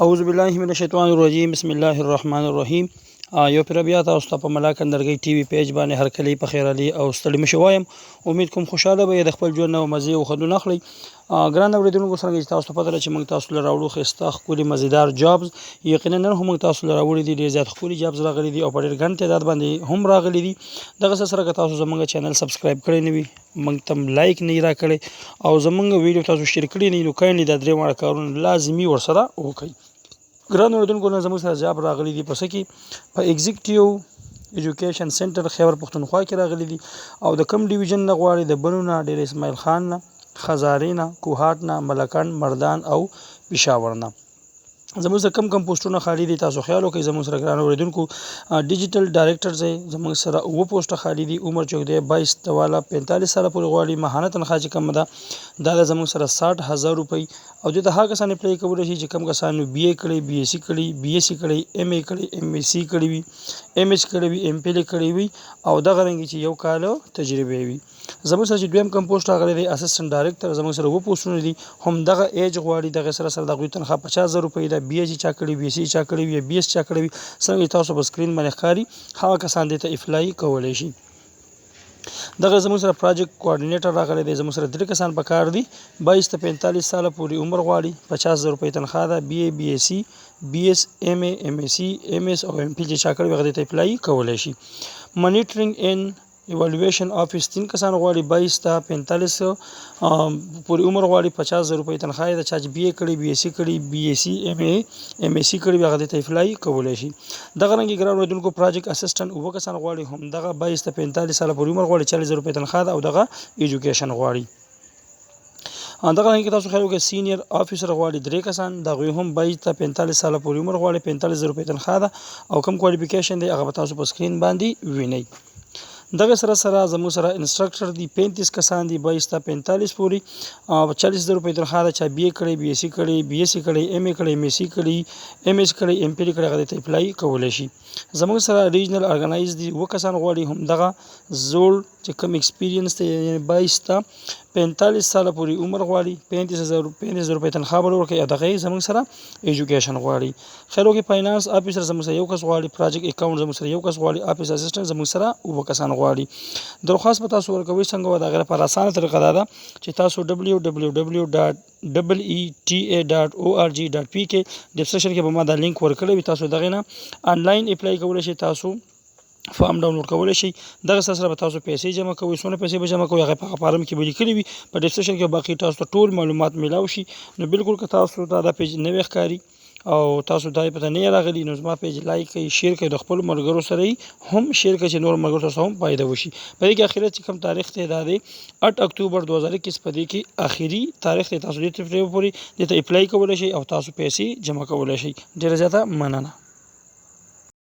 اعوذ بالله من الشیطان الرجیم بسم الله الرحمن الرحیم. یو پر بیا تاسو ته په ملاکندرګي ټي وي پیج باندې هر کلی په خیر علي او ستړي مشو وایم. امید کوم خوشاله به د خپل ژوند او مزه او خدو نخلي. ګران اوریدونکو سره تاسو ته پته لري چې موږ تاسو لپاره راوړو خسته خولي مزیدار جابز. یقینا نن هم تاسو لپاره راوړي دي ډیر زیات خولي جابز راغلي دي او په ډیر غن تعداد باندې هم راغلي دي. دغه سره تاسو زموږ چینل سبسکرایب کړئ نه وي موږ تم لایک نه را کړئ او زموږ ویډیو تاسو شیر کړئ نه نو کاینلی د درې وړ کارونه لازمي ورسره وکړئ. ګران اوریدونکو نن زموږ سره جاب راغلي دي پس کې په ایگزیکټیو ایجوکیشن سنټر خیبر پښتونخوا کې راغلي دي او د کم ډیویژن نه غواړي د بنونه ډیر اسماعیل خان نه خزارینا کوهات نه ملکان مردان او پېښور نه زموږ سره کم پوسټونه خالی دي. تاسو خیال وکړئ زموږ سره ګران اوریدونکو ډیجیټل ډایریکټر زموږ سره و پوسټه خالی دي. عمر چوک دی 22 والا 45 سال پورې غواړي. ماهانه تنخواه چې کم ده دا زموږ سره 60,000 روپۍ او د هغه کسان اپلای کولی شي چې کم کسانو بي اي کړی بي اس سي کړی بي اس سي کړی ام اي کړی ام اس سي کړی وي ام اس کړی وي ام پی ال کړی وي او دغه رنګ چې یو کال تجربه وي. زموږ سره چې دویم کم پوسټ راغلی دی اسسټنټ ډایریکټر زموږ سره و پوسټونه دي هم دغه ایج غواړي. دغه سره د غوي تنخواه 50,000 روپۍ ده. بي اس سي چا کړی بي اس سي چا کړی وي بي اس چا کړی وي څنګه تاسو په سکرین باندې ښکاري هغه کسان دې ته اپلای کولی شي. دغه زموږ سره پروجیکټ کوارډینیټر راغلی دی. زموږ سره 3 کسان په کار دي. 22 ته 45 سال پورې عمر غواړي. 50,000 روپۍ تنخواه ده. بي اي بي اس سي بي اس ام اي ام اس سي ام اس او ام پی چې چا کړی وي هغه دې ته اپلای کولی شي. مانیټرینګ ان ایوالویشن آفیس 3 کسان غواړي. 22 ته 45 پورې عمر غواړي. 50,000 روپۍ تنخواه ده. چا چې بي اي کړی بي اس سي کړی بي اس سي ام اي ام اس سي کړی هغه دې ته اپلای کولی شي. دغه رنګ ګران اوریدونکو پروجیکټ اسسټنټ و کسان غواړي هم دغه 22 ته 45 سال پورې عمر غواړي. 40,000 روپۍ تنخواه ده او دغه ایجوکیشن غواړي. دغه رنګ تاسو خیال وکړئ سینیئر افیسر غواړي 3 کسان دغه هم 22 ته 45 سال پورې عمر غواړي. 45,000 روپۍ تنخواه ده او کوم کوالیفیکیشن دی هغه تاسو په سکرین باندې وینئ. دغه سره زموږ سره انسټرکټر دي 35 کسان دي. 22 ته 45 پورې 40,000 روپۍ تنخواه ده. چا بي اي کړی بي اس سي کړی بي اس سي کړی ام اي کړی ام اس سي کړی ام اس کړی ام پی ال کړی هغه ته اپلای کولی شي. زموږ سره ریجنل ارګنایز دي و کسان غواړي هم دغه زوړ چې کم ایکسپیرینس دی یعنی 22 ته 45 سال پورې عمر غواړي. 35,000 روپۍ تنخواه به ورکړي او دغه زموږ سره ایجوکیشن غواړي. خیر وکړئ فاینانس افیسر زموږ سره یو کس غواړي. پروجیکټ اکاونټ زموږ سره یو کس غواړي. افیس اسسټنټ زموږ سره و کسان غواړي. درخواست په تاسو ورکوي څنګه و دا غیر پر اسانه طریقه ده چې تاسو www.eta.org.pk ډسکرپشن کې به ما دا لینک ورکړی وي. تاسو دغه نه انلاین اپلای کولی شئ. تاسو فارم ډاونلوډ کولی شئ. دغه سره به تاسو پیسې جمع کوئ. څونه پیسې به جمع کوئ هغه په فارم کې به لیکلي وي. په ډسکرپشن کې باقي تاسو ته ټول معلومات میلاو شي. نو بالکل که تاسو ته دا پیج نوی ښکاري او تاسو دای پته نه راغلی نو زما پیج لایک کړئ شیر کړئ د خپل مرګرو سره هم شیر کړئ چې نور مرګرو ته هم فائدہ وشي. په دې کې اخرت چې کوم تاریخ ته دا دی 8 اکتوبر 2021 په دې کې اخیری تاریخ ته تاسو دې ته پورې دې ته اپلای کولی شئ او تاسو پیسې جمع کولی شئ. ډیره زیاته مننه.